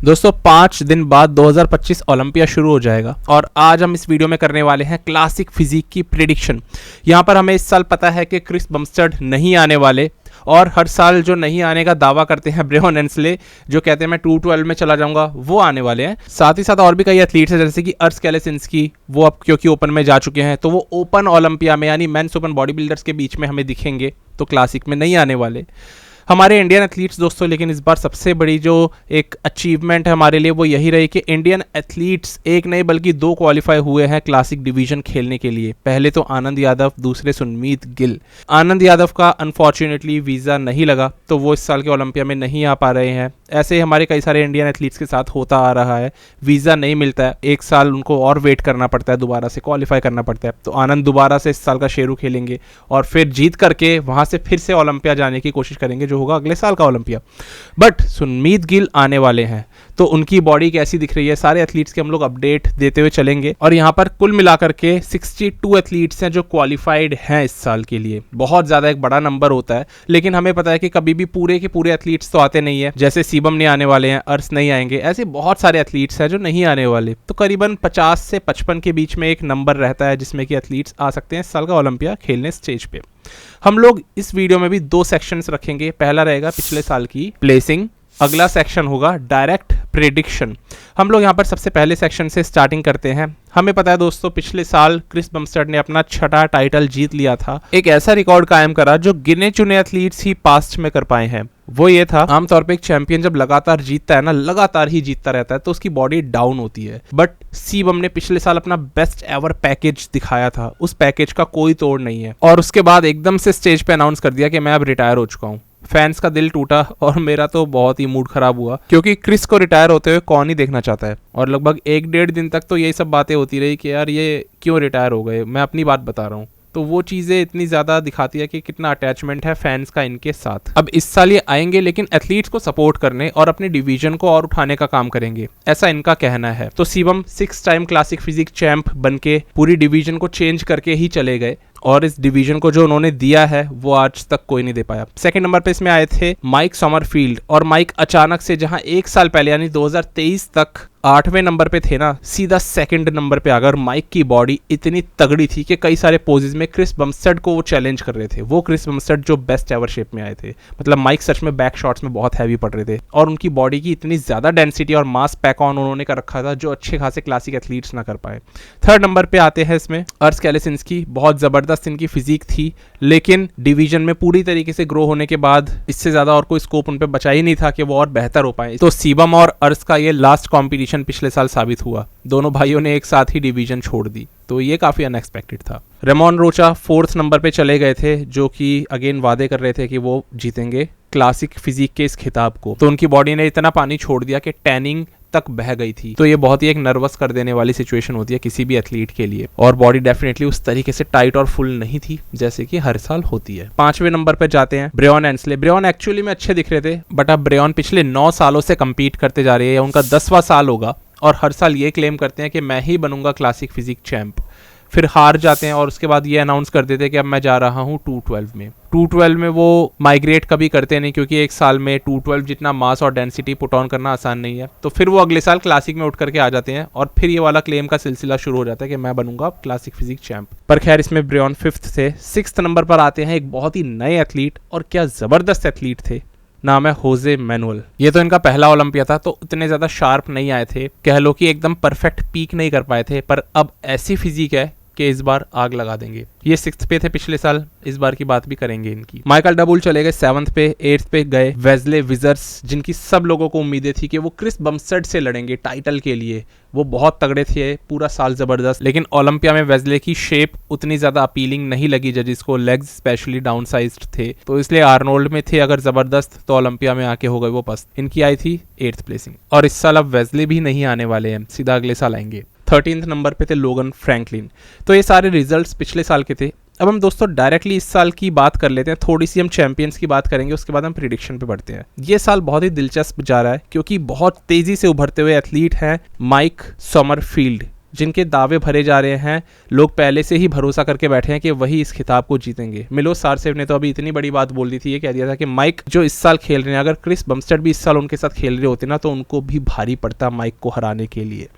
दोस्तों 5 दिन बाद 2025 ओलंपिया शुरू हो जाएगा और आज हम इस वीडियो में करने वाले हैं क्लासिक फिजिक की प्रिडिक्शन। यहाँ पर हमें इस साल पता है कि क्रिस बमस्टेड नहीं आने वाले और हर साल जो नहीं आने का दावा करते हैं ब्रेवन एंसले, जो कहते हैं मैं 212 में चला जाऊंगा, वो आने वाले हैं। साथ ही साथ और भी कई एथलीट्स हैं जैसे कि अर्श कैलेसिंस्की, वो अब क्योंकि ओपन में जा चुके हैं तो वो ओपन ओलंपिया में यानी मेंस ओपन बॉडी बिल्डर्स के बीच में हमें दिखेंगे, तो क्लासिक में नहीं आने वाले हमारे इंडियन एथलीट्स दोस्तों। लेकिन इस बार सबसे बड़ी जो एक अचीवमेंट है हमारे लिए वो यही रही कि इंडियन एथलीट्स एक नहीं बल्कि 2 क्वालिफाई हुए हैं क्लासिक डिवीजन खेलने के लिए। पहले तो आनंद यादव, दूसरे सुनमीत गिल। आनंद यादव का अनफॉर्चुनेटली वीज़ा नहीं लगा तो वो इस साल के ओलंपिया में नहीं आ पा रहे हैं। ऐसे ही हमारे कई सारे इंडियन एथलीट्स के साथ होता आ रहा है, वीज़ा नहीं मिलता है, एक साल उनको और वेट करना पड़ता है, दोबारा से क्वालिफाई करना पड़ता है। तो आनंद दोबारा से इस साल का शेरू खेलेंगे और फिर जीत करके वहाँ से फिर से ओलंपिया जाने की कोशिश करेंगे, जो होगा अगले साल का ओलंपिया। बट सुनमीत गिल आने वाले हैं तो उनकी बॉडी कैसी दिख रही है, सारे एथलीट्स के हम लोग अपडेट देते हुए चलेंगे। और यहाँ पर कुल मिलाकर के 62 एथलीट्स हैं जो क्वालिफाइड हैं इस साल के लिए। बहुत ज़्यादा एक बड़ा नंबर होता है, लेकिन हमें पता है कि कभी भी पूरे के पूरे एथलीट्स तो आते नहीं है। जैसे शिवम नहीं आने वाले हैं, अर्श नहीं आएंगे, ऐसे बहुत सारे एथलीट्स हैं जो नहीं आने वाले। तो करीबन 50 से 55 के बीच में एक नंबर रहता है जिसमें कि एथलीट्स आ सकते हैं इस साल का ओलंपिया खेलने स्टेज पे। हम लोग इस वीडियो में भी 2 सेक्शंस रखेंगे। पहला रहेगा पिछले साल की प्लेसिंग, अगला सेक्शन होगा डायरेक्ट प्रेडिक्शन। हम लोग यहाँ पर सबसे पहले सेक्शन से स्टार्टिंग करते हैं। हमें पता है दोस्तों पिछले साल क्रिस बमस्टेड ने अपना 6ठा टाइटल जीत लिया था, एक ऐसा रिकॉर्ड कायम करा जो गिने चुने एथलीट्स ही पास्ट में कर पाए हैं। वो ये था, आमतौर पे एक चैंपियन जब लगातार जीतता है ना, लगातार ही जीतता रहता है तो उसकी बॉडी डाउन होती है। बट शिवम ने पिछले साल अपना बेस्ट एवर पैकेज दिखाया था, उस पैकेज का कोई तोड़ नहीं है। और उसके बाद एकदम से स्टेज पे अनाउंस कर दिया कि मैं अब रिटायर हो चुका हूँ। फैंस का दिल टूटा और मेरा तो बहुत ही मूड खराब हुआ, क्योंकि क्रिस को रिटायर होते हुए कौन ही देखना चाहता है। और लगभग 1-1.5 दिन तक तो यही सब बातें होती रही कि यार ये क्यों रिटायर हो गए। मैं अपनी बात बता रहा हूँ, तो वो चीज़ें इतनी ज़्यादा दिखाती है कि कितना अटैचमेंट है फैंस का इनके साथ। अब इस साल ये आएंगे लेकिन एथलीट्स को सपोर्ट करने और अपने डिवीजन को और उठाने का काम करेंगे, ऐसा इनका कहना है। तो Shivam 6 time classic physique champ बनके पूरी डिवीजन को चेंज करके ही चले गए और इस डिवीजन को जो उन्होंने दिया है वो आज तक कोई नहीं दे पाया। सेकंड नंबर पे इसमें आए थे माइक समरफील्ड, और माइक अचानक से जहां 1 साल पहले यानी 2023 तक 8वें नंबर पे थे ना, सीधा सेकंड नंबर पे आकर माइक की बॉडी इतनी तगड़ी थी कि कई सारे पोजेस में क्रिस बमस्टेड को वो चैलेंज कर रहे थे। वो क्रिस बमस्टेड जो बेस्ट एवर शेप में आए थे, मतलब माइक सच में बैक शॉट्स में बहुत हैवी पड़ रहे थे और उनकी बॉडी की इतनी ज्यादा डेंसिटी और मास पैक ऑन उन्होंने कर रखा था जो अच्छे खासे क्लासिक एथलीट्स ना कर पाए। थर्ड नंबर पे आते हैं इसमें अर्श कैलेसिंस्की। बहुत जबरदस्त इनकी फिजिक थी, लेकिन डिवीजन में पूरी तरीके से ग्रो होने के बाद इससे ज्यादा और कोई स्कोप उन पे बचा ही नहीं था कि वो और बेहतर हो पाए। तो शिवम और अर्श का ये लास्ट कॉम्पिटिशन पिछले साल साबित हुआ। दोनों भाइयों ने एक साथ ही डिवीजन छोड़ दी, तो ये काफी अनएक्सपेक्टेड था। रेमोन रोचा 4th नंबर पे चले गए थे, जो कि अगेन वादे कर रहे थे कि वो जीतेंगे क्लासिक फिजिक के इस खिताब को। तो उनकी बॉडी ने इतना पानी छोड़ दिया कि टैनिंग तक बह गई थी। तो ये बहुत ही एक नर्वस कर देने वाली सिचुएशन होती है किसी भी एथलीट के लिए, और बॉडी डेफिनेटली उस तरीके से टाइट और फुल नहीं थी जैसे कि हर साल होती है। 5वें नंबर पे जाते हैं ब्रेवन एंसले। ब्रेवन एक्चुअली में अच्छे दिख रहे थे, बट अब ब्रेवन पिछले 9 सालों से कंपीट करते जा रहे हैं, उनका 10वां साल होगा और हर साल ये क्लेम करते हैं कि मैं ही बनूंगा क्लासिक फिजिक चैंप। फिर हार जाते हैं और उसके बाद ये अनाउंस कर देते हैं कि अब मैं जा रहा हूँ 212 में। 212 में वो माइग्रेट कभी करते नहीं, क्योंकि एक साल में 212 जितना मास और डेंसिटी पुट ऑन करना आसान नहीं है। तो फिर वो अगले साल क्लासिक में उठ करके आ जाते हैं और फिर ये वाला क्लेम का सिलसिला शुरू हो जाता है कि मैं बनूंगा क्लासिक फिजिक चैंप। पर खैर इसमें ब्रेवन 5th थे। 6th नंबर पर आते हैं एक बहुत ही नए एथलीट, और क्या जबरदस्त एथलीट थे, नाम है होजे मैनुअल। ये तो इनका पहला ओलंपिया था, तो इतने ज्यादा शार्प नहीं आए थे, कह लो कि एकदम परफेक्ट पीक नहीं कर पाए थे, पर अब ऐसी फिजिक है कि इस बार आग लगा देंगे। ये 6th पे थे पिछले साल, इस बार की बात भी करेंगे इनकी। माइकल डबुल चले गए 7th पे। 8th पे गए वेस्ले विजर्स, जिनकी सब लोगों को उम्मीदें थी कि वो क्रिस बमस्टेड से लड़ेंगे टाइटल के लिए। वो बहुत तगड़े थे, पूरा साल जबरदस्त, लेकिन ओलंपिया में वेस्ले की शेप उतनी ज्यादा अपीलिंग नहीं लगी जजिस को, लेग्स स्पेशली डाउन साइज्ड थे, तो इसलिए आर्नोल्ड में थे अगर जबरदस्त, तो ओलंपिया में आके हो गए वो पस्त। इनकी आई थी 8th प्लेसिंग, और इस साल अब वेस्ले भी नहीं आने वाले हैं, सीधा अगले साल आएंगे। 13th नंबर पे थे लोगन फ्रैंकलिन। तो ये सारे रिजल्ट्स पिछले साल के थे। अब हम दोस्तों डायरेक्टली इस साल की बात कर लेते हैं, थोड़ी सी हम चैंपियंस की बात करेंगे, उसके बाद हम प्रिडिक्शन पे बढ़ते हैं। ये साल बहुत ही दिलचस्प जा रहा है क्योंकि बहुत तेजी से उभरते हुए एथलीट हैं माइक समरफील्ड, जिनके दावे भरे जा रहे हैं, लोग पहले से ही भरोसा करके बैठे हैं कि वही इस खिताब को जीतेंगे। मिलोस सारसेव ने तो अभी इतनी बड़ी बात बोल दी थी, ये कह दिया था कि माइक जो इस साल खेल रहे हैं, अगर क्रिस बमस्टेड भी इस साल उनके साथ खेल रहे होते ना तो उनको भी भारी पड़ता माइक को हराने के लिए।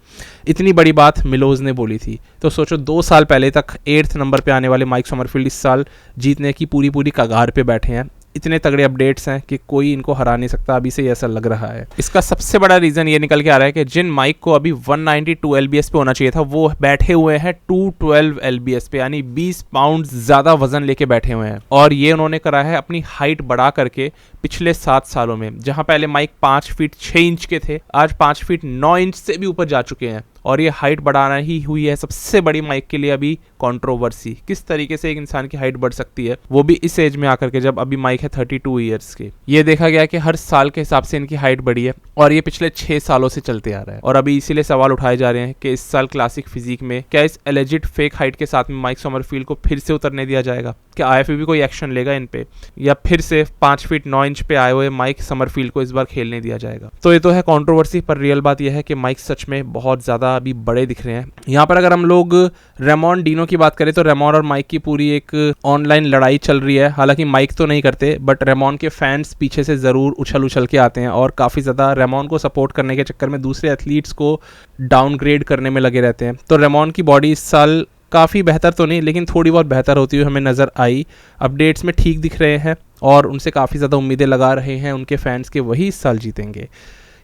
इतनी बड़ी बात मिलोज ने बोली थी। तो सोचो 2 साल पहले तक 8th नंबर पे आने वाले माइक समरफील्ड इस साल जीतने की पूरी कगार पे बैठे हैं। इतने तगड़े अपडेट्स हैं कि कोई इनको हरा नहीं सकता, अभी से ऐसा लग रहा है। इसका सबसे बड़ा रीज़न ये निकल के आ रहा है कि जिन माइक को अभी 192 LBS पे होना चाहिए था, वो बैठे हुए हैं 212 LBS पे, यानी 20 पाउंड ज़्यादा वजन लेके बैठे हुए हैं। और ये उन्होंने करा है अपनी हाइट बढ़ा करके पिछले 7 सालों में। जहां पहले माइक 5 फीट 6 इंच के थे, आज 5 फीट 9 इंच से भी ऊपर जा चुके हैं। और ये हाइट बढ़ाना ही हुई है सबसे बड़ी माइक के लिए अभी कंट्रोवर्सी। किस तरीके से एक इंसान की हाइट बढ़ सकती है, वो भी इस एज में आकर के, जब अभी माइक है 32 ईयर्स के। ये देखा गया कि हर साल के हिसाब से इनकी हाइट बढ़ी है और ये पिछले 6 सालों से चलते आ रहा है। और अभी इसीलिए सवाल उठाए जा रहे हैं कि इस साल क्लासिक फिजिक में क्या इस एलिजिड फेक हाइट के साथ में माइक समरफील्ड को फिर से उतरने दिया जाएगा? क्या IFBB कोई एक्शन लेगा इन पे, या फिर से 5 फीट 9 इंच पे आए हुए माइक समरफील्ड को इस बार खेलने दिया जाएगा? तो ये तो है कंट्रोवर्सी, पर रियल बात यह है कि माइक सच में बहुत ज्यादा अभी बड़े दिख रहे हैं। यहाँ पर अगर हम लोग रेमॉन डीनो की बात करें तो रेमॉन और माइक की पूरी एक ऑनलाइन लड़ाई चल रही है। हालांकि माइक तो नहीं करते, बट रेमॉन के फैंस पीछे से जरूर उछल के आते हैं और काफी ज्यादा रेमॉन को सपोर्ट करने के चक्कर में दूसरे एथलीट्स को डाउनग्रेड करने में लगे रहते हैं। तो रेमॉन की बॉडी इस साल काफ़ी बेहतर तो नहीं, लेकिन थोड़ी बहुत बेहतर होती हुई हमें नज़र आई। अपडेट्स में ठीक दिख रहे हैं और उनसे काफ़ी ज़्यादा उम्मीदें लगा रहे हैं उनके फैंस के वही इस साल जीतेंगे।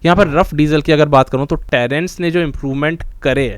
यहाँ पर रफ डीजल की अगर बात करूँ तो टेरेंस ने जो इम्प्रूवमेंट करे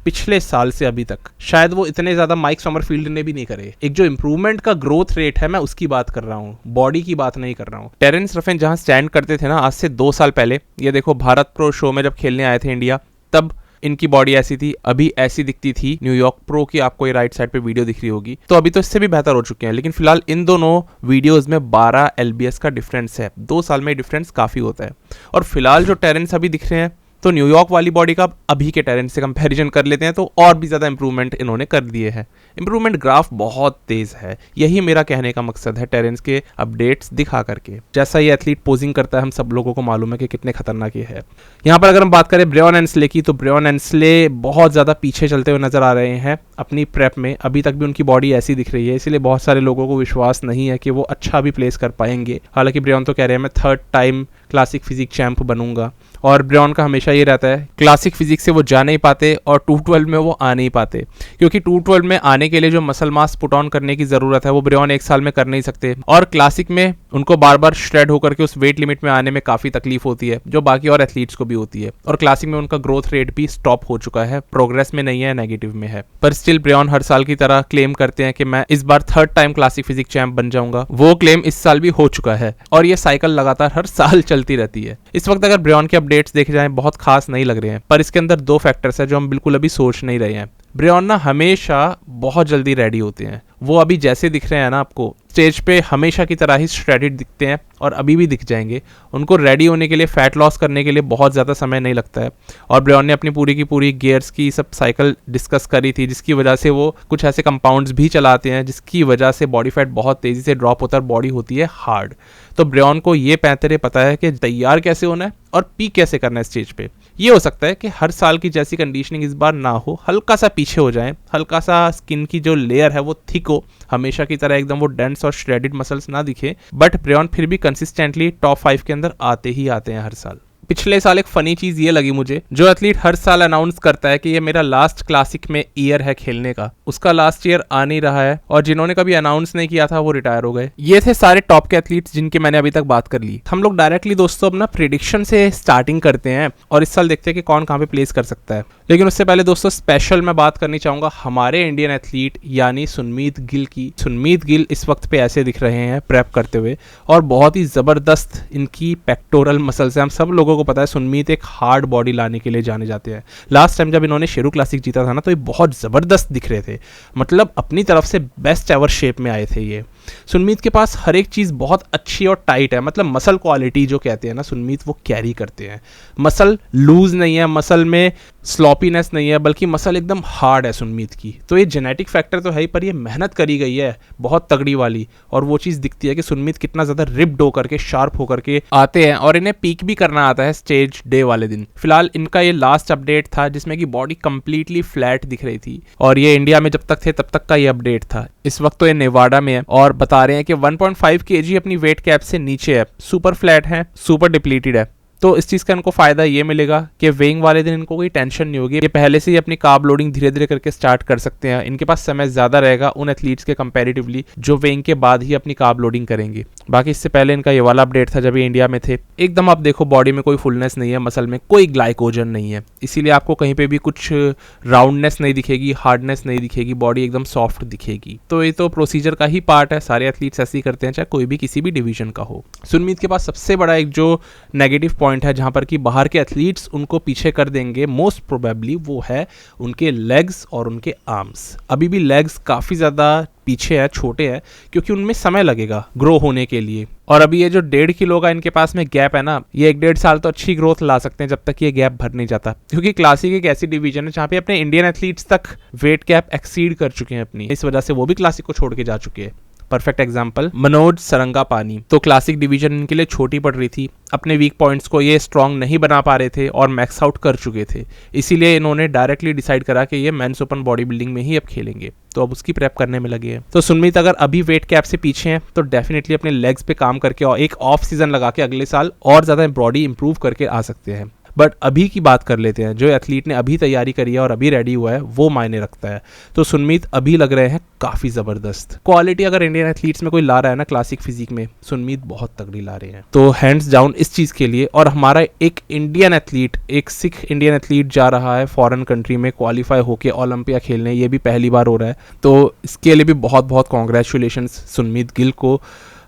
पिछले साल से अभी तक, शायद वो इतने ज़्यादा माइक समरफील्ड ने भी नहीं करे। एक जो इम्प्रूवमेंट का ग्रोथ रेट है, मैं उसकी बात कर रहा हूँ, बॉडी की बात नहीं कर रहा हूँ। टेरेंस रफेन जहाँ स्टैंड करते थे ना आज से 2 साल पहले, ये देखो भारत प्रो शो में जब खेलने आए थे इंडिया, तब इनकी बॉडी ऐसी थी, अभी ऐसी दिखती थी। न्यूयॉर्क प्रो की आपको ये राइट साइड पे वीडियो दिख रही होगी, तो अभी तो इससे भी बेहतर हो चुके हैं। लेकिन फिलहाल इन दोनों वीडियोस में 12 LBS का डिफरेंस है। 2 साल में डिफरेंस काफ़ी होता है। और फिलहाल जो टेरेंस अभी दिख रहे हैं, तो न्यूयॉर्क वाली बॉडी का अभी के टेरेंस से कंपैरिजन कर लेते हैं तो और भी ज़्यादा इंप्रूवमेंट इन्होंने कर दिए हैं। इंप्रूवमेंट ग्राफ बहुत तेज़ है, यही मेरा कहने का मकसद है टेरेंस के अपडेट्स दिखा करके। जैसा ये एथलीट पोजिंग करता है, हम सब लोगों को मालूम है कि कितने खतरनाक ये है। यहाँ पर अगर हम बात करें ब्रेऑन एंसले की, तो ब्रेऑन एंसले बहुत ज़्यादा पीछे चलते हुए नजर आ रहे हैं अपनी प्रेप में। अभी तक भी उनकी बॉडी ऐसी दिख रही है, इसीलिए बहुत सारे लोगों को विश्वास नहीं है कि वो अच्छा भी प्लेस कर पाएंगे। हालांकि ब्रेऑन तो कह रहे हैं मैं 3rd time classic physique champ बनूंगा, और ब्रेऑन का हमेशा ये रहता है क्लासिक फिजिक से वो जा नहीं पाते और 212 में वो आ नहीं पाते, क्योंकि 212 में आने के लिए जो मसल मास पुट ऑन करने की जरूरत है वो ब्रेऑन 1 साल में कर नहीं सकते। और क्लासिक में उनको बार बार श्रेड होकर के उस वेट लिमिट में आने में काफी तकलीफ होती है, जो बाकी और एथलीट्स को भी होती है। और क्लासिक में उनका ग्रोथ रेट भी स्टॉप हो चुका है, प्रोग्रेस में नहीं है, नेगेटिव में है। पर स्टिल ब्रेऑन हर साल की तरह क्लेम करते हैं कि मैं इस बार 3rd time classic physique champ बन जाऊंगा। वो क्लेम इस साल भी हो चुका है और ये साइकिल लगातार हर साल चलती रहती है। इस वक्त अगर ब्रेऑन के अपडेट्स देखे जाएं बहुत खास नहीं लग रहे हैं, पर इसके अंदर 2 फैक्टर्स है जो हम बिल्कुल अभी सोच नहीं रहे हैं। ब्रेऑन ना हमेशा बहुत जल्दी रेडी होते हैं। वो अभी जैसे दिख रहे हैं ना आपको स्टेज पे, हमेशा की तरह ही स्ट्रेटेड दिखते हैं और अभी भी दिख जाएंगे। उनको रेडी होने के लिए, फैट लॉस करने के लिए बहुत ज़्यादा समय नहीं लगता है। और ब्रेऑन ने अपनी पूरी की पूरी गियर्स की सब साइकिल डिस्कस करी थी, जिसकी वजह से वो कुछ ऐसे कंपाउंड्स भी चलाते हैं जिसकी वजह से बॉडी फैट बहुत तेज़ी से ड्रॉप होता है, बॉडी होती है हार्ड। तो ब्रेऑन को ये पैंतरे पता है कि तैयार कैसे होना है और पीक कैसे करना है स्टेज पे। ये हो सकता है कि हर साल की जैसी कंडीशनिंग इस बार ना हो, हल्का सा पीछे हो जाए, हल्का सा स्किन की जो लेयर है वो थिक हो, हमेशा की तरह एकदम वो डेंस और श्रेडेड मसल्स ना दिखे। बट ब्रेऑन फिर भी कंसिस्टेंटली टॉप 5 के अंदर आते ही आते हैं हर साल। पिछले साल एक फनी चीज ये लगी मुझे, जो एथलीट हर साल अनाउंस करता है कि ये मेरा लास्ट क्लासिक में ईयर है खेलने का, उसका लास्ट ईयर आ नहीं रहा है, और जिन्होंने कभी अनाउंस नहीं किया था वो रिटायर हो गए। ये थे सारे टॉप के एथलीट्स जिनके मैंने अभी तक बात कर ली। हम लोग डायरेक्टली दोस्तों अपना प्रेडिक्शन से स्टार्टिंग करते हैं और इस साल देखते हैं कि कौन कहाँ पे प्लेस कर सकता है। लेकिन उससे पहले दोस्तों स्पेशल मैं बात करनी चाहूंगा हमारे इंडियन एथलीट यानी सुनमीत गिल की। सुनमीत गिल इस वक्त पे ऐसे दिख रहे हैं प्रेप करते हुए, और बहुत ही जबरदस्त इनकी पेक्टोरल मसल्स है। हम सब लोगों को पता है सुनमीत एक हार्ड बॉडी लाने के लिए जाने जाते हैं। लास्ट टाइम जब इन्होंने शेरू क्लासिक जीता था ना, तो ये बहुत जबरदस्त दिख रहे थे, मतलब अपनी तरफ से बेस्ट एवर शेप में आए थे ये। सुनमीत के पास हर एक चीज़ बहुत अच्छी और टाइट है, मतलब मसल क्वालिटी जो कहते हैं ना सुनमीत, वो कैरी करते हैं। मसल लूज नहीं है, मसल में स्लॉपीनेस नहीं है, बल्कि मसल एकदम हार्ड है सुनमीत की। तो ये जेनेटिक फैक्टर तो है ही, पर ये मेहनत करी गई है बहुत तगड़ी वाली, और वो चीज़ दिखती है कि सुनमीत कितना ज़्यादा रिप्ड होकर के, शार्प होकर के आते हैं, और इन्हें पीक भी करना आता है स्टेज डे वाले दिन। फिलहाल इनका ये लास्ट अपडेट था जिसमें कि बॉडी कंप्लीटली फ्लैट दिख रही थी, और ये इंडिया में जब तक थे तब तक का ये अपडेट था। इस वक्त तो ये नेवाडा में है और बता रहे हैं कि 1.5 kg अपनी वेट कैप से नीचे है, सुपर फ्लैट है, सुपर डिप्लीटेड है। तो इस चीज़ का इनको फ़ायदा ये मिलेगा कि वेइंग वाले दिन इनको कोई टेंशन नहीं होगी, ये पहले से ही अपनी कार्ब लोडिंग धीरे धीरे करके स्टार्ट कर सकते हैं। इनके पास समय ज़्यादा रहेगा उन एथलीट्स के कंपैरेटिवली जो वेइंग के बाद ही अपनी कार्ब लोडिंग करेंगे। बाकी इससे पहले इनका ये वाला अपडेट था जब ये इंडिया में थे। एकदम आप देखो बॉडी में कोई फुलनेस नहीं है, मसल में कोई ग्लाइकोजन नहीं है, इसीलिए आपको कहीं पे भी कुछ राउंडनेस नहीं दिखेगी, हार्डनेस नहीं दिखेगी, बॉडी एकदम सॉफ्ट दिखेगी। तो ये तो प्रोसीजर का ही पार्ट है, सारे एथलीट्स ऐसे ही करते हैं, चाहे कोई भी किसी भी डिवीजन का हो। सुनमीत के पास सबसे बड़ा एक जो नेगेटिव पॉइंट है जहां पर कि बाहर के एथलीट्स उनको पीछे कर देंगे मोस्ट प्रोबेबली, वो है उनके लेग्स और उनके आर्म्स। अभी भी लेग्स काफ़ी ज़्यादा पीछे है, छोटे हैं, क्योंकि उनमें समय लगेगा ग्रो होने के लिए। और अभी ये जो 1.5 किलो का इनके पास में गैप है ना, ये 1-1.5 साल तो अच्छी ग्रोथ ला सकते हैं जब तक ये गैप भर नहीं जाता, क्योंकि क्लासिक एक ऐसी डिवीजन है जहाँ पे अपने इंडियन एथलीट्स तक वेट कैप एक्सीड कर चुके हैं अपनी, इस वजह से वो भी क्लासिक को छोड़ के जा चुके हैं। परफेक्ट एग्जाम्पल मनोज सरंगापानी, तो क्लासिक डिवीजन इनके लिए छोटी पड़ रही थी, अपने वीक पॉइंट्स को ये स्ट्रांग नहीं बना पा रहे थे और मैक्स आउट कर चुके थे, इसीलिए इन्होंने डायरेक्टली डिसाइड करा कि ये मेंस ओपन बॉडी बिल्डिंग में ही अब खेलेंगे, तो अब उसकी प्रेप करने में लगे हैं। तो सुनमीत अगर अभी वेट कैप से पीछे हैं तो डेफिनेटली अपने लेग्स पे काम करके और एक ऑफ सीजन लगा के अगले साल और ज़्यादा बॉडी इंप्रूव करके आ सकते हैं। बट अभी की बात कर लेते हैं, जो एथलीट ने अभी तैयारी करी है और अभी रेडी हुआ है वो मायने रखता है। तो सुनमीत अभी लग रहे हैं काफ़ी ज़बरदस्त क्वालिटी, अगर इंडियन एथलीट्स में कोई ला रहा है ना क्लासिक फिजिक में, सुनमीत बहुत तगड़ी ला रहे हैं। तो हैंड्स डाउन इस चीज़ के लिए। और हमारा एक इंडियन एथलीट, एक सिख इंडियन एथलीट जा रहा है फॉरेन कंट्री में क्वालिफाई होके ओलंपिया खेलने, ये भी पहली बार हो रहा है, तो इसके लिए भी बहुत बहुत कॉन्ग्रेचुलेशन सुनमीत गिल को।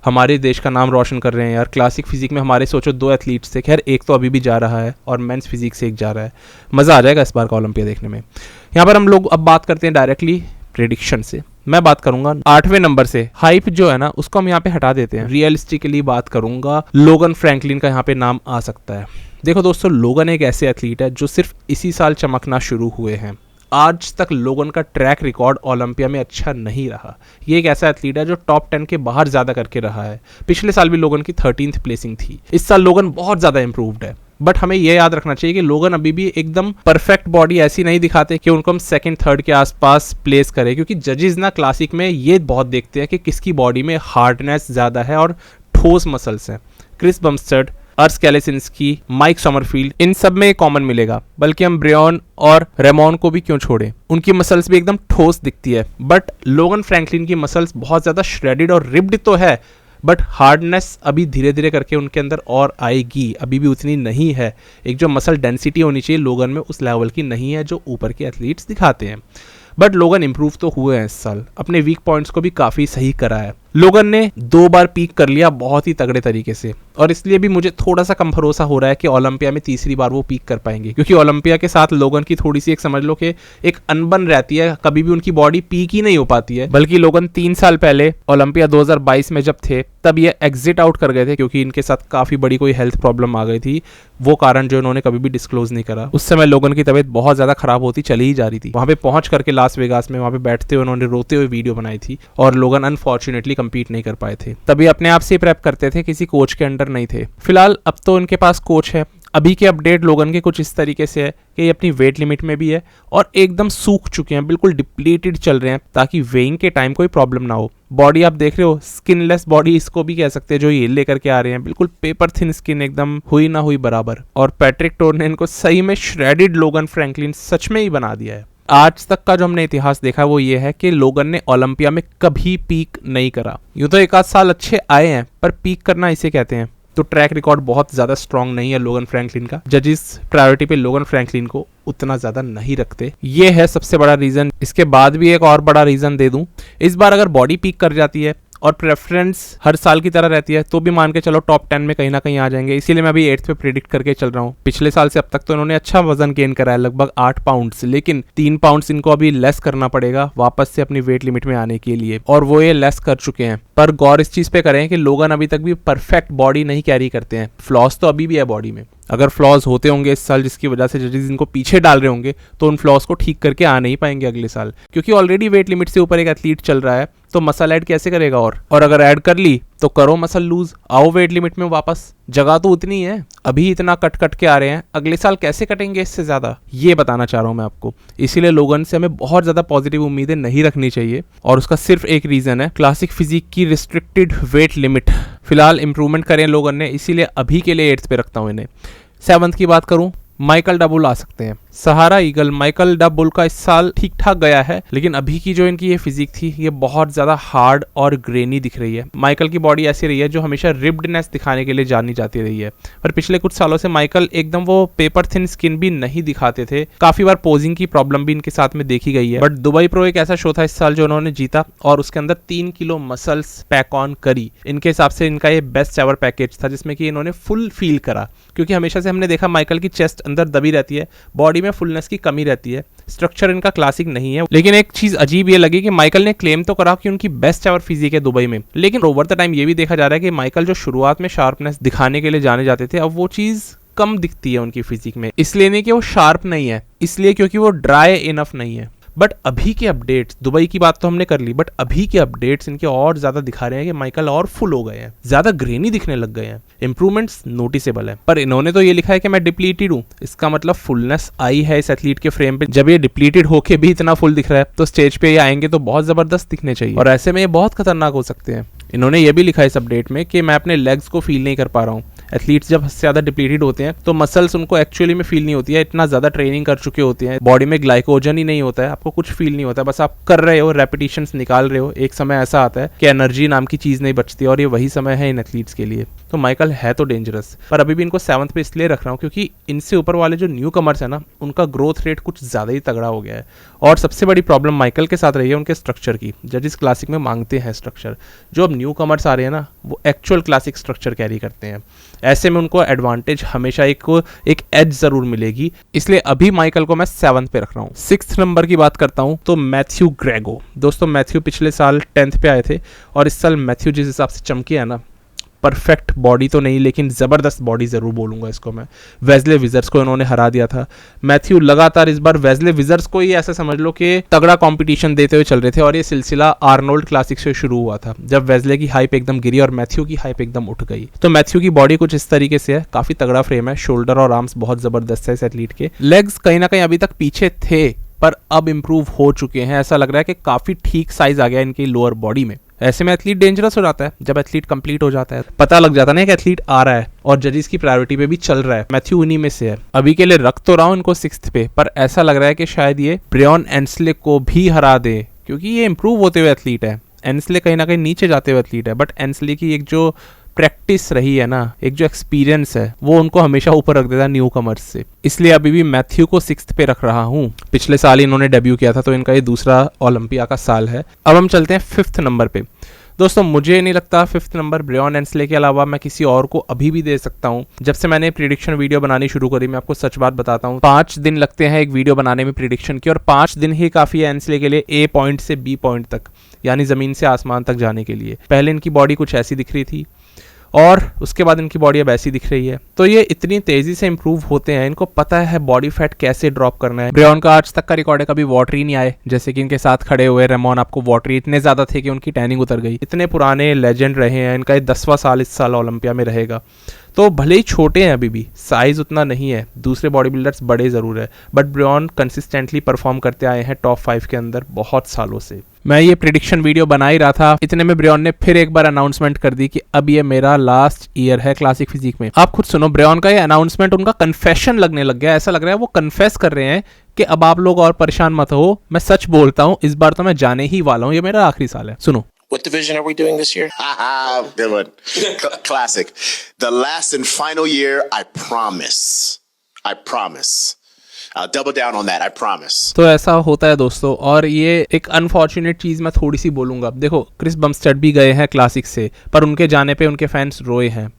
हमारे देश का नाम रोशन कर रहे हैं यार। क्लासिक फिजिक में हमारे सोचो 2 एथलीट्स थे, खैर एक तो अभी भी जा रहा है और मेंस फिजिक से एक जा रहा है। मज़ा आ जाएगा इस बार का ओलंपिया देखने में। यहाँ पर हम लोग अब बात करते हैं डायरेक्टली प्रेडिक्शन से। मैं बात करूंगा 8वें नंबर से, हाइप जो है ना उसको हम यहाँ पे हटा देते हैं, रियलिस्टिकली बात करूंगा लोगन फ्रैंकलिन का यहाँ पे नाम आ सकता है। देखो दोस्तों, लोगन एक ऐसे एथलीट है जो सिर्फ इसी साल चमकना शुरू हुए हैं। आज तक लोगन का ट्रैक रिकॉर्ड ओलंपिया में अच्छा नहीं रहा। ये एक ऐसा एथलीट है जो टॉप 10 के बाहर ज़्यादा करके रहा है। पिछले साल भी लोगन की 13th प्लेसिंग थी। इस साल लोगन बहुत ज़्यादा इंप्रूव्ड है, बट हमें यह याद रखना चाहिए कि लोगन अभी भी एकदम परफेक्ट बॉडी ऐसी नहीं दिखाते कि उनको हम 2nd 3rd के आसपास प्लेस करें, क्योंकि जजेस ना क्लासिक में ये बहुत देखते हैं कि किसकी बॉडी में हार्डनेस ज़्यादा है और ठोस मसल्स हैं। क्रिस बमस्टर्ड, अर्स कैलेसिंस्की, माइक समरफील्ड, इन सब में कॉमन मिलेगा। बल्कि हम ब्रियन और रेमोन को भी क्यों छोड़ें, उनकी मसल्स भी एकदम ठोस दिखती है। बट लोगन फ्रैंकलिन की मसल्स बहुत ज़्यादा श्रेडिड और रिप्ड तो है, बट हार्डनेस अभी धीरे धीरे करके उनके अंदर और आएगी, अभी भी उतनी नहीं है। एक जो मसल डेंसिटी होनी चाहिए लोगन में उस लेवल की नहीं है जो ऊपर के एथलीट्स दिखाते हैं। बट लोगन इंप्रूव तो हुए हैं इस साल, अपने वीक पॉइंट्स को भी काफ़ी सही करा है। लोगन ने 2 बार पीक कर लिया बहुत ही तगड़े तरीके से, और इसलिए भी मुझे थोड़ा सा कम भरोसा हो रहा है कि ओलंपिया में तीसरी बार वो पीक कर पाएंगे, क्योंकि ओलंपिया के साथ लोगन की थोड़ी सी एक समझ लो कि एक अनबन रहती है, कभी भी उनकी बॉडी पीक ही नहीं हो पाती है। बल्कि लोगन 3 साल पहले ओलंपिया 2022 में जब थे तब ये एग्जिट आउट कर गए थे, क्योंकि इनके साथ काफ़ी बड़ी कोई हेल्थ प्रॉब्लम आ गई थी। वो कारण जो इन्होंने कभी भी डिस्क्लोज नहीं करा। उस समय लोगन की तबीयत बहुत ज़्यादा खराब होती चली ही जा रही थी। वहाँ पे पहुँच करके लास वेगास में वहाँ पे बैठते हुए उन्होंने रोते हुए वीडियो बनाई थी, और लोगन अनफॉर्चुनेटली कंपीट नहीं कर पाए थे। तभी अपने आप से प्रेप करते थे, किसी कोच के अंडर नहीं थे। फिलहाल अब तो इनके पास कोच है। अभी के अपडेट लोगन के कुछ इस तरीके से है कि ये अपनी वेट लिमिट में भी है और एकदम सूख चुके हैं, बिल्कुल डिप्लीटेड चल रहे हैं, ताकि वेइंग के टाइम कोई प्रॉब्लम ना हो। बॉडी आप देख रहे हो, स्किनलेस बॉडी इसको भी कह सकते हैं, जो ये लेकर के आ रहे हैं, बिल्कुल पेपर थिन स्किन, एकदम हुई ना हुई बराबर। और पैट्रिक टोर ने इनको सही में श्रेडिड लोगन फ्रैंकलिन सच में ही बना दिया है। आज तक का जो हमने इतिहास देखा वो ये है कि लोगन ने ओलंपिया में कभी पीक नहीं करा। यूं तो 1 आध साल अच्छे आए हैं, पर पीक करना इसे कहते हैं। तो ट्रैक रिकॉर्ड बहुत ज़्यादा स्ट्रांग नहीं है लोगन फ्रैंकलिन का। जजेस प्रायोरिटी पे लोगन फ्रैंकलिन को उतना ज़्यादा नहीं रखते, ये है सबसे बड़ा रीज़न। इसके बाद भी एक और बड़ा रीज़न दे दूं, इस बार अगर बॉडी पीक कर जाती है और प्रेफरेंस हर साल की तरह रहती है, तो भी मान के चलो टॉप 10 में कहीं ना कहीं आ जाएंगे। इसीलिए मैं अभी 8th पे प्रिडिक्ट करके चल रहा हूँ। पिछले साल से अब तक तो इन्होंने अच्छा वजन गेन करा है, लगभग 8 पाउंड्स, लेकिन 3 पाउंड्स इनको अभी लेस करना पड़ेगा वापस से अपनी वेट लिमिट में आने के लिए, और वो ये लेस कर चुके हैं। पर गौर इस चीज पे करें कि लोगन अभी तक भी परफेक्ट बॉडी नहीं कैरी करते हैं, फ्लॉज तो अभी भी है बॉडी में। अगर फ्लॉज होते होंगे इस साल जिसकी वजह से जजेस इनको पीछे डाल रहे होंगे, तो उन फ्लॉज को ठीक करके आ नहीं पाएंगे अगले साल, क्योंकि ऑलरेडी वेट लिमिट से ऊपर एक एथलीट चल रहा है, तो मसल ऐड कैसे करेगा? और अगर ऐड कर ली तो करो मसल लूज, आओ वेट लिमिट में वापस। जगह तो उतनी है, अभी इतना कट के आ रहे हैं, अगले साल कैसे कटेंगे इससे ज्यादा, ये बताना चाह रहा हूं मैं आपको। इसीलिए लोगन से हमें बहुत ज्यादा पॉजिटिव उम्मीदें नहीं रखनी चाहिए, और उसका सिर्फ एक रीजन है, क्लासिक फिजिक की रिस्ट्रिक्टेड वेट लिमिट। फिलहाल इंप्रूवमेंट करें लोगन ने, इसीलिए अभी के लिए 8th पे रखता हूं इन्हें। 7th की बात करूं, माइकल डबुल आ सकते हैं। सहारा ईगल माइकल डबुल का इस साल ठीक ठाक गया है, लेकिन अभी की जो इनकी ये फिजिक थी, ये बहुत ज्यादा हार्ड और ग्रेनी दिख रही है। माइकल की बॉडी ऐसी रही है जो हमेशा रिब्डनेस दिखाने के लिए जानी जाती रही है, पर पिछले कुछ सालों से माइकल एकदम वो पेपर थिन स्किन भी नहीं दिखाते थे। काफी बार पोजिंग की प्रॉब्लम भी इनके साथ में देखी गई है, बट दुबई प्रो एक ऐसा शो था इस साल जो उन्होंने जीता, और उसके अंदर 3 किलो मसल्स पैक ऑन करी। इनके हिसाब से इनका ये बेस्ट एवर पैकेज था, जिसमें कि इन्होंने फुल फील करा, क्योंकि हमेशा से हमने देखा माइकल की चेस्ट अंदर दबी रहती है, बॉडी में फुलनेस की कमी रहती है, स्ट्रक्चर इनका क्लासिक नहीं है। लेकिन एक चीज अजीब ये लगी कि माइकल ने क्लेम तो करा कि उनकी बेस्ट एवर फिजिक है दुबई में, लेकिन ओवर द टाइम ये भी देखा जा रहा है कि माइकल जो शुरुआत में शार्पनेस दिखाने के लिए जाने जाते थे, अब वो चीज कम दिखती है उनकी फिजिक में। इसलिए नहीं कि वो शार्प नहीं है, इसलिए क्योंकि वो ड्राई इनफ नहीं है। बट अभी के अपडेट्स, दुबई की बात तो हमने कर ली, बट अभी के अपडेट्स इनके और ज्यादा दिखा रहे हैं कि माइकल और फुल हो गए हैं, ज्यादा ग्रेनी दिखने लग गए हैं, इंप्रूवमेंट्स नोटिसेबल है। पर इन्होंने तो ये लिखा है कि मैं डिप्लीटेड हूं, इसका मतलब फुलनेस आई है इस एथलीट के फ्रेम पे। जब ये डिप्लीटेड होके भी इतना फुल दिख रहा है, तो स्टेज पे ये आएंगे तो बहुत जबरदस्त दिखने चाहिए, और ऐसे में ये बहुत खतरनाक हो सकते हैं। इन्होंने ये भी लिखा है इस अपडेट में कि मैं अपने लेग्स को फील नहीं कर पा रहा हूँ। एथलीट्स जब सबसे ज्यादा डिप्लीटेड होते हैं तो मसल्स उनको एक्चुअली में फील नहीं होती है, इतना ज्यादा ट्रेनिंग कर चुके होते हैं, बॉडी में ग्लाइकोजन ही नहीं होता है, आपको कुछ फील नहीं होता, बस आप कर रहे हो, रेपिटेशंस निकाल रहे हो। एक समय ऐसा आता है कि एनर्जी नाम की चीज नहीं बचती, और ये वही समय है इन एथलीट्स के लिए। तो माइकल है तो डेंजरस, पर अभी भी इनको 7th पे इसलिए रख रहा हूँ क्योंकि इनसे ऊपर वाले जो न्यू कमर्स है ना, उनका ग्रोथ रेट कुछ ज्यादा ही तगड़ा हो गया है। और सबसे बड़ी प्रॉब्लम माइकल के साथ रही है उनके स्ट्रक्चर की। जजिस क्लासिक में मांगते हैं स्ट्रक्चर, जो अब न्यू कमर्स आ रहे हैं ना, वो एक्चुअल क्लासिक स्ट्रक्चर कैरी करते हैं। ऐसे में उनको एडवांटेज हमेशा एक एज जरूर मिलेगी, इसलिए अभी माइकल को मैं 7th पे रख रहा हूँ। 6th नंबर की बात करता हूँ तो मैथ्यू ग्रेगो। दोस्तों मैथ्यू पिछले साल 10th पे आए थे, और इस साल मैथ्यू जिस हिसाब से चमके है ना, परफेक्ट बॉडी तो नहीं लेकिन ज़बरदस्त बॉडी ज़रूर बोलूँगा इसको मैं। वेस्ले विजर्स को इन्होंने हरा दिया था। मैथ्यू लगातार इस बार वेस्ले विजर्स को ही ऐसा समझ लो कि तगड़ा कंपटीशन देते हुए चल रहे थे, और ये सिलसिला आर्नोल्ड क्लासिक से शुरू हुआ था, जब वेस्ले की हाइप एकदम गिरी और मैथ्यू की हाइप एकदम उठ गई। तो मैथ्यू की बॉडी कुछ इस तरीके से है, काफ़ी तगड़ा फ्रेम है, शोल्डर और आर्म्स बहुत ज़बरदस्त है इस एथलीट के। लेग्स कहीं ना कहीं अभी तक पीछे थे, पर अब इंप्रूव हो चुके हैं। ऐसा लग रहा है कि काफ़ी ठीक साइज आ गया इनकी लोअर बॉडी में। ऐसे में एथलीट डेंजरस हो जाता है, जब एथलीट कंप्लीट हो जाता है, पता लग जाता है ना कि एथलीट आ रहा है और जजिस की प्रायोरिटी पे भी चल रहा है। मैथ्यू उन्हीं में से है। अभी के लिए रख तो रहा हूं इनको 6th पे, पर ऐसा लग रहा है कि शायद ये ब्रियन एंसले को भी हरा दे, क्योंकि ये इंप्रूव होते हुए एथलीट है। एंसले कहीं ना कहीं नीचे जाते हुए एथलीट है, बट एंसले की एक जो प्रैक्टिस रही है ना, एक जो एक्सपीरियंस है, वो उनको हमेशा ऊपर रख देता है न्यू कमर्स से। इसलिए अभी भी मैथ्यू को 6th पे रख रहा हूँ। पिछले साल ही इन्होंने डेब्यू किया था, तो इनका ये दूसरा ओलंपिया का साल है। अब हम चलते हैं 5th नंबर पे। दोस्तों मुझे नहीं लगता 5th नंबर ब्रियन एंसले के अलावा मैं किसी और को अभी भी दे सकता हूँ। जब से मैंने प्रिडिक्शन वीडियो बनानी शुरू करी, मैं आपको सच बात बताता हूँ, 5 दिन लगते हैं एक वीडियो बनाने में प्रिडिक्शन की, और 5 दिन ही काफ़ी है एंसले के लिए A पॉइंट से B पॉइंट तक, यानी ज़मीन से आसमान तक जाने के लिए। पहले इनकी बॉडी कुछ ऐसी दिख रही थी, और उसके बाद इनकी बॉडी अब ऐसी दिख रही है। तो ये इतनी तेजी से इंप्रूव होते हैं, इनको पता है बॉडी फैट कैसे ड्रॉप करना है। ब्रियन का आज तक का रिकॉर्ड है, कभी वाटरी नहीं आए, जैसे कि इनके साथ खड़े हुए रेमोन, आपको वाटरी इतने ज्यादा थे कि उनकी टैनिंग उतर गई। इतने पुराने लेजेंड रहे हैं, इनका 10वां साल इस साल ओलंपिया में रहेगा। तो भले ही छोटे हैं, अभी भी साइज उतना नहीं है, दूसरे बॉडी बिल्डर्स बड़े जरूर है, बट ब्रियन कंसिस्टेंटली परफॉर्म करते आए हैं टॉप 5 के अंदर बहुत सालों से। मैं ये प्रिडिक्शन वीडियो बना ही रहा था, इतने में ब्रियन ने फिर एक बार अनाउंसमेंट कर दी कि अब ये मेरा लास्ट ईयर है क्लासिक फिजिक में। आप खुद सुनो, ब्रियन का ये अनाउंसमेंट उनका कन्फेशन लगने लग गया। ऐसा लग रहा है वो कन्फेस कर रहे हैं कि अब आप लोग और परेशान मत हो, मैं सच बोलता हूँ, इस बार तो मैं जाने ही वाला हूँ, ये मेरा आखिरी साल है। सुनो। What division are we doing this year? Good one. Classic. The last and final year, I promise. I'll double down on that, I promise. तो ऐसा होता है दोस्तों, और ये एक अनफॉर्चुनेट चीज़ मैं थोड़ी सी बोलूँगा। देखो क्रिस बमस्टेड भी गए हैं क्लासिक से, पर उनके जाने पे उनके फैंस रोए हैं,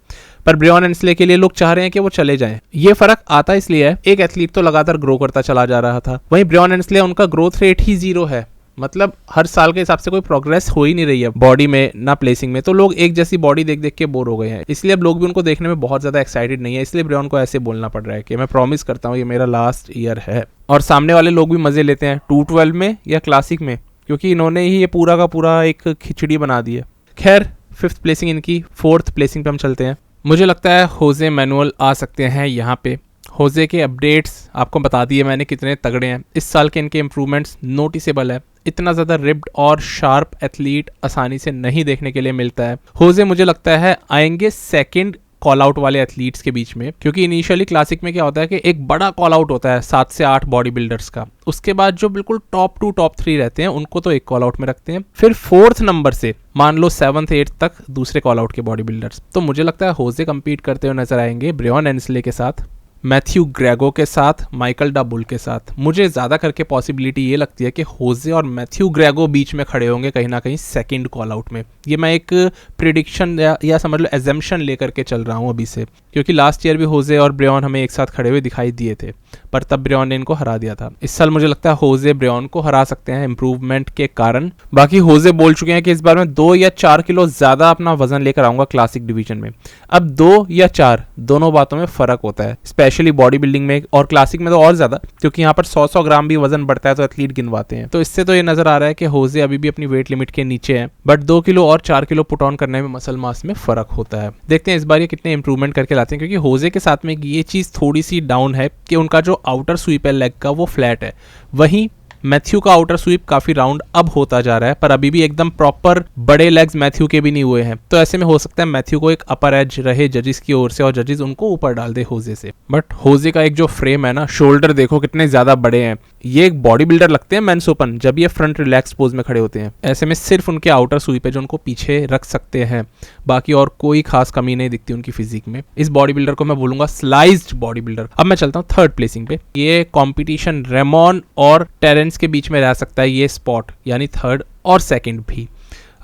पर ब्रियॉन एंसले के लिए लोग चाह रहे हैं कि वो चले जाएं। ये फर्क आता इसलिए है, एक एथलीट तो लगातार ग्रो करता चला जा रहा था, वहीं ब्रियॉन एंसले उनका ग्रोथ रेट ही 0 है। मतलब हर साल के हिसाब से कोई प्रोग्रेस हो ही नहीं रही है बॉडी में ना प्लेसिंग में, तो लोग एक जैसी बॉडी देख देख के बोर हो गए हैं। इसलिए अब लोग भी उनको देखने में बहुत ज़्यादा एक्साइटेड नहीं है, इसलिए ब्रियॉन को ऐसे बोलना पड़ रहा है कि मैं प्रॉमिस करता हूँ ये मेरा लास्ट ईयर है। और सामने वाले लोग भी मज़े लेते हैं 212 में या क्लासिक में, क्योंकि इन्होंने ही ये पूरा का पूरा एक खिचड़ी बना दी है। खैर 5th प्लेसिंग इनकी, 4th प्लेसिंग पे हम चलते हैं। मुझे लगता है होजे मैनुअल आ सकते हैं यहाँ पे। होजे के अपडेट्स आपको बता दिए मैंने कितने तगड़े हैं। इस साल के इनके इम्प्रूवमेंट्स नोटिसेबल है। इतना ज़्यादा रिप्ड और शार्प एथलीट आसानी से नहीं देखने के लिए मिलता है। होजे मुझे लगता है आएंगे सेकंड कॉल आउट वाले एथलीट्स के बीच में, क्योंकि इनिशियली क्लासिक में क्या होता है कि एक बड़ा कॉल आउट होता है 7 से 8 बॉडी बिल्डर्स का, उसके बाद जो बिल्कुल टॉप 2 टॉप 3 रहते हैं उनको तो एक कॉल आउट में रखते हैं, फिर 4th नंबर से मान लो 7th 8th तक दूसरे कॉल आउट के बॉडी बिल्डर्स। तो मुझे लगता है होजे कम्पीट करते हुए नजर आएंगे ब्रियॉन एंसले के साथ, मैथ्यू ग्रेगो के साथ, माइकल डा बुल के साथ। मुझे ज़्यादा करके पॉसिबिलिटी ये लगती है कि होजे और मैथ्यू ग्रेगो बीच में खड़े होंगे कहीं ना कहीं सेकंड कॉल आउट में। ये मैं एक प्रिडिक्शन या समझ लो एजम्पशन लेकर के चल रहा हूँ अभी से, क्योंकि लास्ट ईयर भी होजे और ब्रियॉन हमें एक साथ खड़े हुए दिखाई दिए थे, पर तब ब्रियॉन ने इनको हरा दिया था। इस साल मुझे लगता है होजे ब्रियॉन को हरा सकते हैं इम्प्रूवमेंट के कारण। बाकी होजे बोल चुके हैं कि इस बार मैं 2 या 4 किलो ज़्यादा अपना वजन लेकर आऊँगा क्लासिक डिवीजन में। अब 2 या 4 दोनों बातों में फ़र्क होता है, स्पेशली बॉडी बिल्डिंग में, और क्लासिक में तो और ज़्यादा, क्योंकि यहाँ पर 100-100 ग्राम भी वजन बढ़ता है तो एथलीट गिनवाते हैं। तो इससे तो ये नज़र आ रहा है कि होजे अभी भी अपनी वेट लिमिट के नीचे है, बट 2 किलो और 4 किलो पुट ऑन करने में मसल मास में फ़र्क होता है। देखते हैं इस बार ये कितने इंप्रूवमेंट करके लाते हैं, क्योंकि होजे के साथ में ये चीज़ थोड़ी सी डाउन है कि उनका जो आउटर स्वीप है लेग का वो फ्लैट है, वहीं मैथ्यू का आउटर स्वीप काफी राउंड अब होता जा रहा है, पर अभी भी एकदम प्रॉपर बड़े लेग्स मैथ्यू के भी नहीं हुए हैं। तो ऐसे में हो सकता है मैथ्यू को एक अपर एज रहे जजिस की ओर से और जजिस उनको ऊपर डाल दे होजे से। बट होजे का एक जो फ्रेम है ना, शोल्डर देखो कितने ज्यादा बड़े हैं। ये एक बॉडी बिल्डर लगते हैं मेंस ओपन जब ये फ्रंट रिलैक्स पोज में खड़े होते हैं। ऐसे में सिर्फ उनके आउटर स्वीप है जो उनको पीछे रख सकते हैं, बाकी और कोई खास कमी नहीं दिखती उनकी फिजिक में। इस बॉडी बिल्डर को मैं बोलूंगा स्लाइज्ड बॉडी बिल्डर। अब मैं चलता हूँ 3rd प्लेसिंग पे। ये कॉम्पिटिशन रेमॉन और टेरेंस के बीच में रह सकता है ये स्पॉट, यानी 3rd और 2nd भी।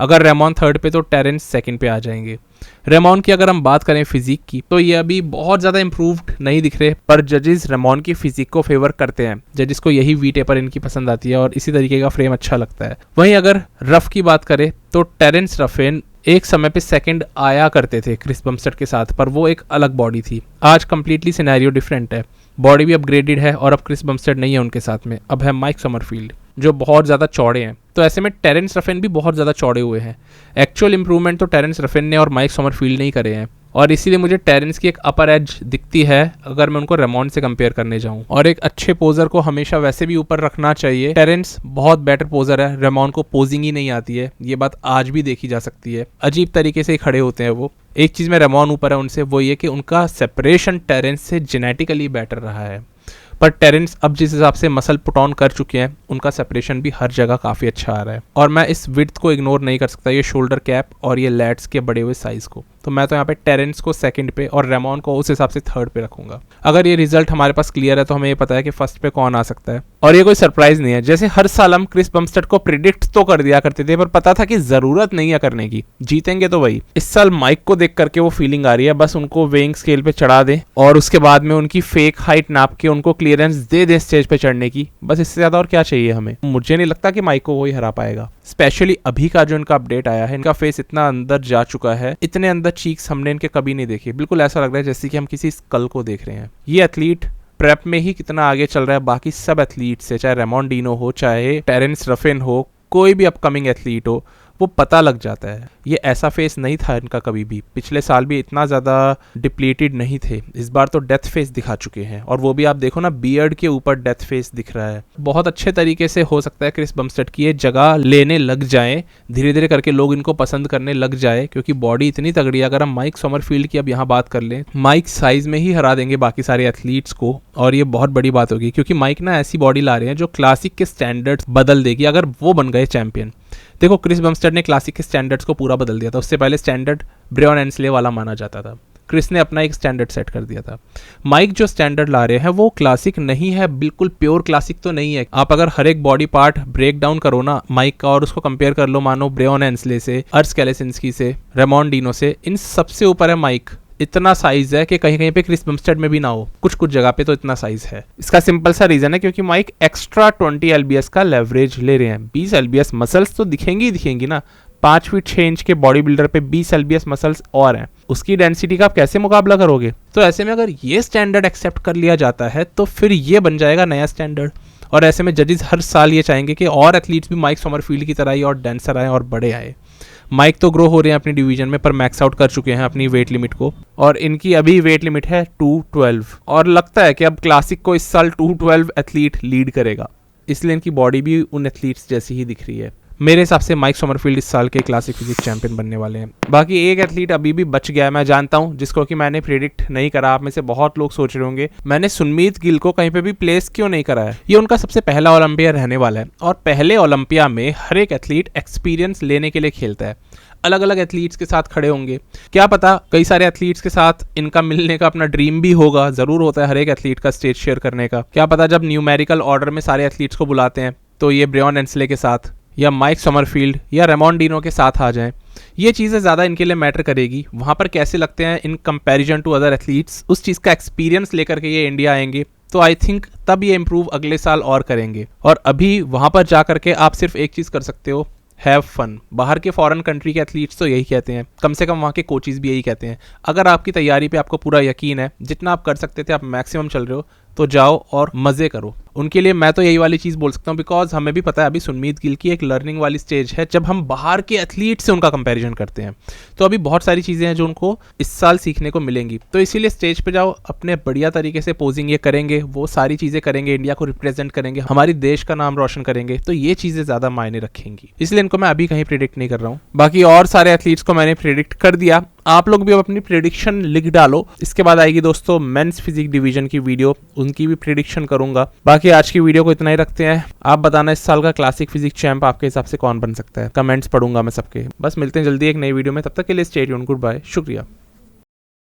अगर रेमॉन 3rd पे तो टेरेंस 2nd पे आ जाएंगे। रेमॉन की अगर हम बात करें फिजिक की, तो ये अभी बहुत ज़्यादा इंप्रूव्ड नहीं दिख रहे, पर जजेस रेमॉन की फिजिक को फेवर करते हैं। जजेस को यही वी टेपर इनकी पसंद आती है और इसी तरीके का फ्रेम अच्छा लगता है। वहीं अगर रफ की बात करें तो टेरेंस रफेन एक समय पे 2nd आया करते थे क्रिस बमस्टेड के साथ, पर वो एक अलग बॉडी थी। आज कंप्लीटली सिनेरियो डिफरेंट है, बॉडी भी अपग्रेडेड है और अब क्रिस बमस्टेड नहीं है उनके साथ में, अब है माइक समरफील्ड जो बहुत ज़्यादा चौड़े हैं। तो ऐसे में टेरेंस रफेन भी बहुत ज़्यादा चौड़े हुए हैं। एक्चुअल इंप्रूवमेंट तो टेरेंस रफेन ने और माइक समरफील्ड ने ही करे हैं, और इसीलिए मुझे टेरेंस की एक अपर एज दिखती है अगर मैं उनको रेमॉन से कंपेयर करने जाऊं। और एक अच्छे पोजर को हमेशा वैसे भी ऊपर रखना चाहिए। टेरेंस बहुत बेटर पोजर है, रेमॉन को पोजिंग ही नहीं आती है, ये बात आज भी देखी जा सकती है। अजीब तरीके से ही खड़े होते हैं वो। एक चीज़ में रेमॉन ऊपर है उनसे, वो ये कि उनका सेपरेशन टेरेंस से जेनेटिकली बेटर रहा है, पर टेरेंस अब जिस हिसाब से मसल पुट ऑन कर चुके हैं उनका सेपरेशन भी हर जगह काफ़ी अच्छा आ रहा है। और मैं इस विड्थ को इग्नोर नहीं कर सकता, ये शोल्डर कैप और ये लैट्स के बड़े हुए साइज़ को। तो मैं तो यहाँ पे टेरेंस को 2nd पे और रेमॉन को उस हिसाब से 3rd पे रखूंगा। अगर ये रिजल्ट हमारे पास क्लियर है तो हमें ये पता है कि 1st पे कौन आ सकता है, और ये कोई सरप्राइज नहीं है। जैसे हर साल हम क्रिस बमस्टेड को प्रिडिक्ट तो कर दिया करते थे, पर पता था कि ज़रूरत नहीं है करने की, जीतेंगे तो वही। इस साल माइक को देख करके वो फीलिंग आ रही है, बस उनको वेइंग स्केल पे चढ़ा दें और उसके बाद में उनकी फेक हाइट नाप के उनको क्लियरेंस दे दें स्टेज पे चढ़ने की, बस इससे ज़्यादा और क्या चाहिए हमें। मुझे नहीं लगता कि माइक को वही हरा पाएगा। स्पेशली अभी का जो इनका अपडेट आया है, इनका फेस इतना अंदर जा चुका है, इतने अंदर चीक्स हमने इनके कभी नहीं देखे। बिल्कुल ऐसा लग रहा है जैसे कि हम किसी स्कल को देख रहे हैं। ये एथलीट प्रेप में ही कितना आगे चल रहा है बाकी सब एथलीट से, चाहे रेमॉन डिनो हो, चाहे टेरेंस रफेन हो, कोई भी अपकमिंग एथलीट हो, वो पता लग जाता है। ये ऐसा फेस नहीं था इनका कभी भी। पिछले साल भी इतना ज़्यादा डिप्लीटेड नहीं थे, इस बार तो डेथ फेस दिखा चुके हैं। और वो भी आप देखो ना, बियर्ड के ऊपर डेथ फेस दिख रहा है। बहुत अच्छे तरीके से हो सकता है क्रिस बमस्टेड की ये जगह लेने लग जाए, धीरे धीरे करके लोग इनको पसंद करने लग जाए, क्योंकि बॉडी इतनी तगड़ी है। अगर हम माइक समरफील्ड की अब यहाँ बात कर लें, माइक साइज में ही हरा देंगे बाकी सारे एथलीट्स को, और ये बहुत बड़ी बात होगी, क्योंकि माइक ना ऐसी बॉडी ला रहे हैं जो क्लासिक के स्टैंडर्ड्स बदल देगी अगर वो बन गए चैंपियन। देखो क्रिस बमस्टेड ने क्लासिक के स्टैंडर्ड्स को पूरा बदल दिया था। उससे पहले स्टैंडर्ड ब्रियॉन एंसले वाला माना जाता था। क्रिस ने अपना एक स्टैंडर्ड सेट कर दिया था। माइक जो स्टैंडर्ड ला रहे हैं वो क्लासिक नहीं है, बिल्कुल प्योर क्लासिक तो नहीं है। आप अगर हर एक बॉडी पार्ट ब्रेक डाउन करो ना माइक का और उसको कंपेयर कर लो मानो ब्रेओन एंसले से, अर्स कैलेसिंस्की से, रेमॉन डिनो से, इन सबसे ऊपर है माइक। इतना साइज है कि कहीं कहीं पे क्रिस बमस्टेड में भी ना हो, कुछ कुछ जगह पे तो इतना साइज है। इसका सिंपल सा रीजन है क्योंकि माइक एक्स्ट्रा 20 lbs का लेवरेज ले रहे हैं। 20 lbs मसल्स तो दिखेंगी ही दिखेंगी ना, 5 फीट 6 इंच के बॉडी बिल्डर पे 20 lbs मसल्स और हैं, उसकी डेंसिटी का आप कैसे मुकाबला करोगे? तो ऐसे में अगर ये स्टैंडर्ड एक्सेप्ट कर लिया जाता है तो फिर ये बन जाएगा नया स्टैंडर्ड। और ऐसे में जजेस हर साल ये चाहेंगे कि और एथलीट्स भी माइक समरफील्ड की तरह ही और डेंसर आए और बड़े आए। माइक तो ग्रो हो रहे हैं अपनी डिवीजन में, पर मैक्स आउट कर चुके हैं अपनी वेट लिमिट को, और इनकी अभी वेट लिमिट है 212, और लगता है कि अब क्लासिक को इस साल 212 एथलीट लीड करेगा, इसलिए इनकी बॉडी भी उन एथलीट्स जैसी ही दिख रही है। मेरे हिसाब से माइक समरफील्ड इस साल के क्लासिक फिजिक्स चैंपियन बनने वाले हैं। बाकी एक एथलीट अभी भी बच गया है, मैं जानता हूं, जिसको कि मैंने प्रेडिक्ट नहीं करा। आप में से बहुत लोग सोच रहे होंगे मैंने सुनमीत गिल को कहीं पे भी प्लेस क्यों नहीं करा है। ये उनका सबसे पहला ओलंपिया रहने वाला है, और पहले ओलंपिया में हर एक एथलीट एक्सपीरियंस लेने के लिए खेलता है। अलग अलग एथलीट्स के साथ खड़े होंगे, क्या पता कई सारे एथलीट्स के साथ इनका मिलने का अपना ड्रीम भी होगा, जरूर होता है हर एक एथलीट का स्टेज शेयर करने का। क्या पता जब न्यूमेरिकल ऑर्डर में सारे एथलीट्स को बुलाते हैं तो ये ब्रेओन एंसले के साथ या माइक समरफील्ड या रेमॉन डिनो के साथ आ जाएं। ये चीज़ें ज़्यादा इनके लिए मैटर करेगी, वहाँ पर कैसे लगते हैं in comparison to other athletes, उस चीज़ का एक्सपीरियंस लेकर के ये इंडिया आएंगे, तो आई थिंक तब ये इम्प्रूव अगले साल और करेंगे। और अभी वहाँ पर जा करके आप सिर्फ एक चीज़ कर सकते हो, हैव फन। बाहर के फॉरेन कंट्री के एथलीट्स तो यही कहते हैं, कम से कम वहाँ के कोचेस भी यही कहते हैं। अगर आपकी तैयारी पे आपको पूरा यकीन है, जितना आप कर सकते थे आप मैक्सिमम चल रहे हो, तो जाओ और मज़े करो। उनके लिए मैं तो यही वाली चीज़ बोल सकता हूँ, बिकॉज हमें भी पता है अभी सुनमीत गिल की एक लर्निंग वाली स्टेज है जब हम बाहर के एथलीट से उनका कंपैरिजन करते हैं। तो अभी बहुत सारी चीज़ें हैं जो उनको इस साल सीखने को मिलेंगी, तो इसीलिए स्टेज पे जाओ, अपने बढ़िया तरीके से पोजिंग ये करेंगे, वो सारी चीज़ें करेंगे, इंडिया को रिप्रेजेंट करेंगे, हमारी देश का नाम रोशन करेंगे, तो ये चीज़ें ज़्यादा मायने रखेंगी। इसलिए इनको मैं अभी कहीं प्रेडिक्ट नहीं कर रहा हूँ। बाकी और सारे एथलीट्स को मैंने प्रेडिक्ट कर दिया, आप लोग भी अब अपनी प्रेडिक्शन लिख डालो। इसके बाद आएगी दोस्तों मेंस फिजिक डिवीजन की वीडियो, उनकी भी प्रेडिक्शन करूंगा। बाकी आज की वीडियो को इतना ही रखते हैं। आप बताना इस साल का क्लासिक फिजिक चैंप आपके हिसाब से कौन बन सकता है, कमेंट्स पढ़ूंगा मैं सबके। बस मिलते हैं जल्दी एक नई वीडियो में, तब तक के लिए स्टे ट्यून्ड, गुड बाय, शुक्रिया।